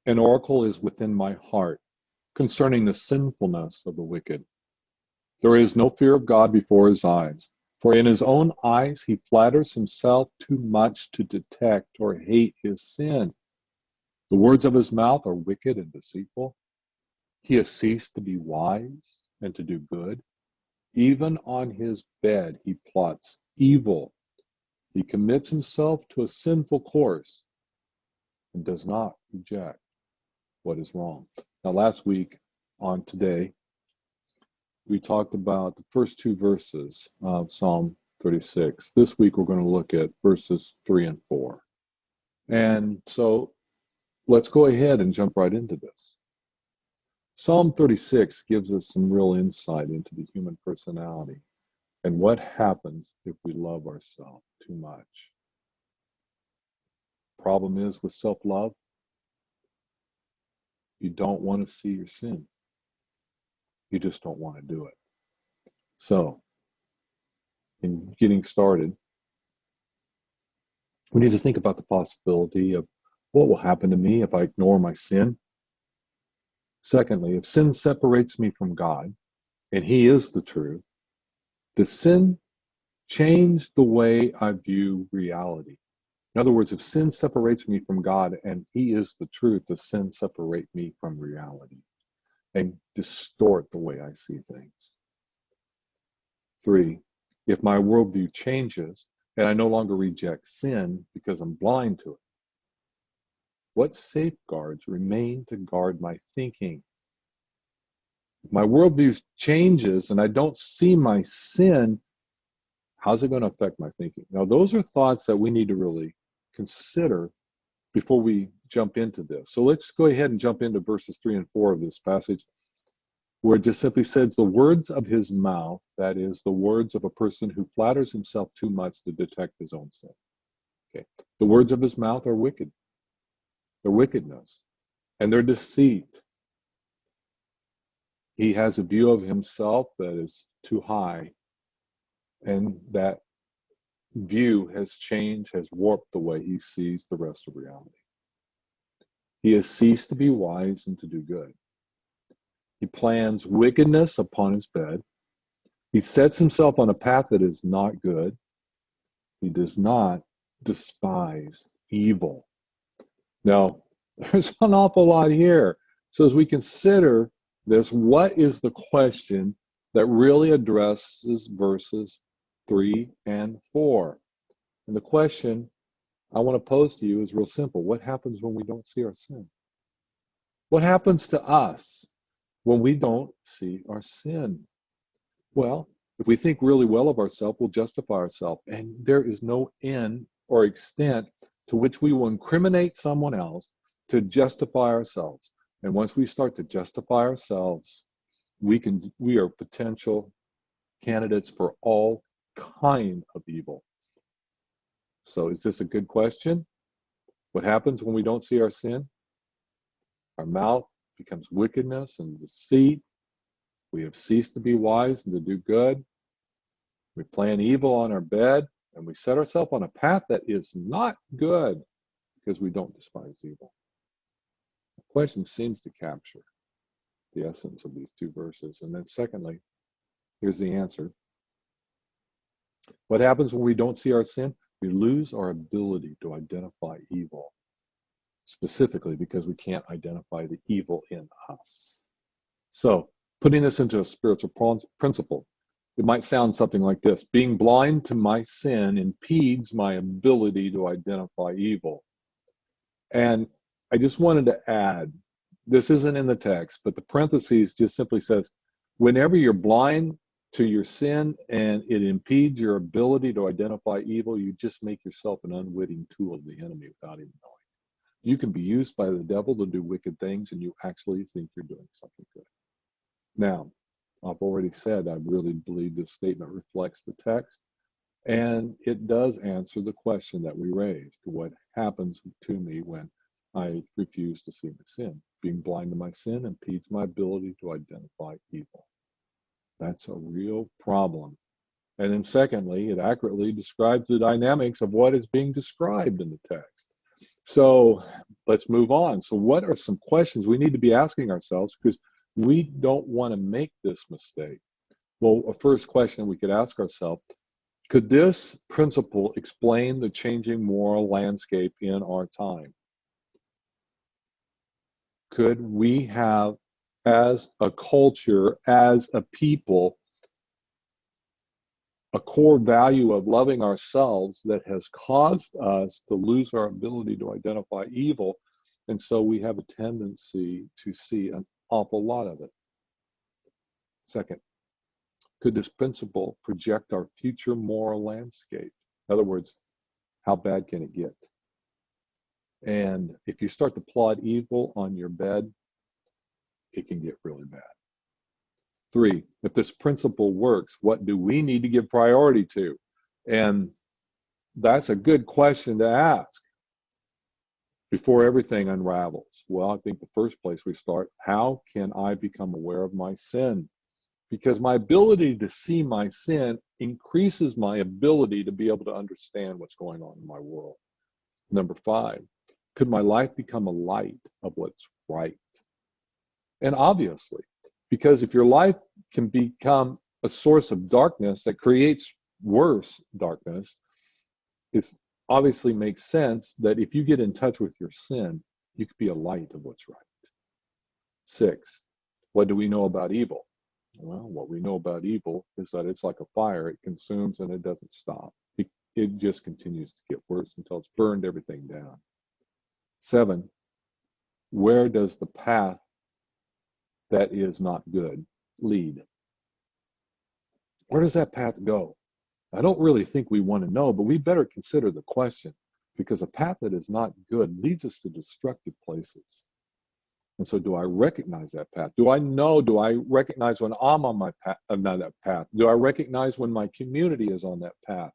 An oracle is within my heart concerning the sinfulness of the wicked. There is no fear of God before his eyes, for in his own eyes he flatters himself too much to detect or hate his sin. The words of his mouth are wicked and deceitful. He has ceased to be wise and to do good. Even on his bed he plots evil. He commits himself to a sinful course and does not reject what is wrong. Now, last week on today, we talked about the first two verses of Psalm 36. This week, we're going to look at verses 3 and 4. And so let's go ahead and jump right into this. Psalm 36 gives us some real insight into the human personality and what happens if we love ourselves too much. Problem is with self-love, you don't want to see your sin. You just don't want to do it. So, in getting started, we need to think about the possibility of what will happen to me if I ignore my sin. Secondly, if sin separates me from God, and he is the truth, does sin change the way I view reality? In other words, if sin separates me from God and he is the truth, does sin separate me from reality and distort the way I see things? 3, if my worldview changes and I no longer reject sin because I'm blind to it, what safeguards remain to guard my thinking? If my worldview changes and I don't see my sin, how's it going to affect my thinking? Now, those are thoughts that we need to really consider before we jump into this. So let's go ahead and jump into verses 3 and 4 of this passage, where it just simply says, the words of his mouth, that is, the words of a person who flatters himself too much to detect his own sin. Okay. The words of his mouth are wicked. They're wickedness. And they're deceit. He has a view of himself that is too high. And that view has changed, has warped the way he sees the rest of reality. He has ceased to be wise and to do good. He plans wickedness upon his bed. He sets himself on a path that is not good. He does not despise evil. Now, there's an awful lot here. So as we consider this, what is the question that really addresses verses 3 and 4? And the question I want to pose to you is real simple. What happens when we don't see our sin? What happens to us when we don't see our sin? Well, if we think really well of ourselves, we'll justify ourselves. And there is no end or extent to which we will incriminate someone else to justify ourselves. And once we start to justify ourselves, we are potential candidates for all kind of evil. So is this a good question? What happens when we don't see our sin? Our mouth becomes wickedness and deceit. We have ceased to be wise and to do good. We plan evil on our bed, and we set ourselves on a path that is not good because we don't despise evil. The question seems to capture the essence of these two verses. And then secondly, here's the answer. What happens when we don't see our sin? We lose our ability to identify evil, specifically because we can't identify the evil in us. So, putting this into a spiritual principle, it might sound something like this. Being blind to my sin impedes my ability to identify evil. And I just wanted to add, this isn't in the text, but the parentheses just simply says, whenever you're blind to your sin and it impedes your ability to identify evil, you just make yourself an unwitting tool of the enemy without even knowing. You can be used by the devil to do wicked things, and you actually think you're doing something good. Now, I've already said I really believe this statement reflects the text, and it does answer the question that we raised. What happens to me when I refuse to see my sin? Being blind to my sin impedes my ability to identify evil. That's a real problem. And then secondly, it accurately describes the dynamics of what is being described in the text. So let's move on. So what are some questions we need to be asking ourselves, because we don't want to make this mistake? Well, a first question we could ask ourselves, could this principle explain the changing moral landscape in our time? Could we have, as a culture, as a people, a core value of loving ourselves that has caused us to lose our ability to identify evil? And so we have a tendency to see an awful lot of it. Second, could this principle project our future moral landscape? In other words, how bad can it get? And if you start to plot evil on your bed, it can get really bad. 3, if this principle works, what do we need to give priority to? And that's a good question to ask before everything unravels. Well, I think the first place we start, how can I become aware of my sin? Because my ability to see my sin increases my ability to be able to understand what's going on in my world. Number 5, could my life become a light of what's right? And obviously, because if your life can become a source of darkness that creates worse darkness, it obviously makes sense that if you get in touch with your sin, you could be a light of what's right. 6, what do we know about evil? Well, what we know about evil is that it's like a fire. It consumes and it doesn't stop. It just continues to get worse until it's burned everything down. 7, where does the path that is not good lead? Where does that path go? I don't really think we want to know, but we better consider the question, because a path that is not good leads us to destructive places. And so do I recognize that path? Do I recognize when I'm on my path, not that path? Do I recognize when my community is on that path?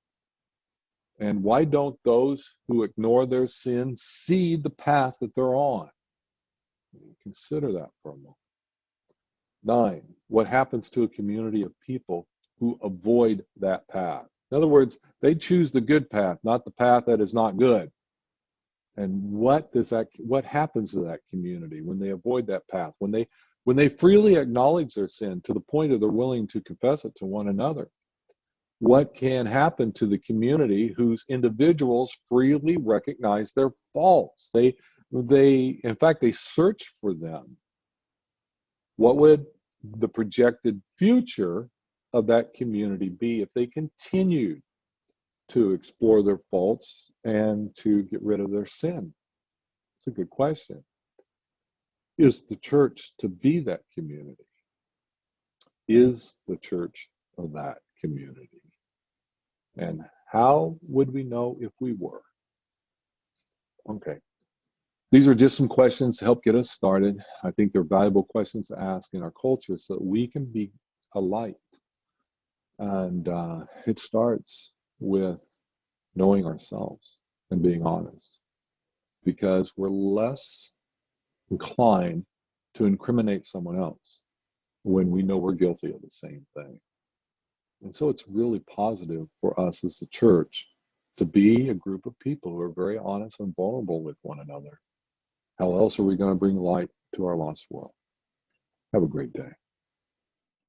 And why don't those who ignore their sin see the path that they're on? Consider that for a moment. 9, what happens to a community of people who avoid that path? In other words, they choose the good path, not the path that is not good. And what happens to that community when they avoid that path? When they freely acknowledge their sin to the point of they're willing to confess it to one another? What can happen to the community whose individuals freely recognize their faults? In fact, they search for them. What would the projected future of that community be if they continued to explore their faults and to get rid of their sin? It's a good question. Is the church to be that community? Is the church of that community? And how would we know if we were? Okay. These are just some questions to help get us started. I think they're valuable questions to ask in our culture so that we can be a light. And it starts with knowing ourselves and being honest, because we're less inclined to incriminate someone else when we know we're guilty of the same thing. And so it's really positive for us as a church to be a group of people who are very honest and vulnerable with one another. How else are we going to bring light to our lost world? Have a great day.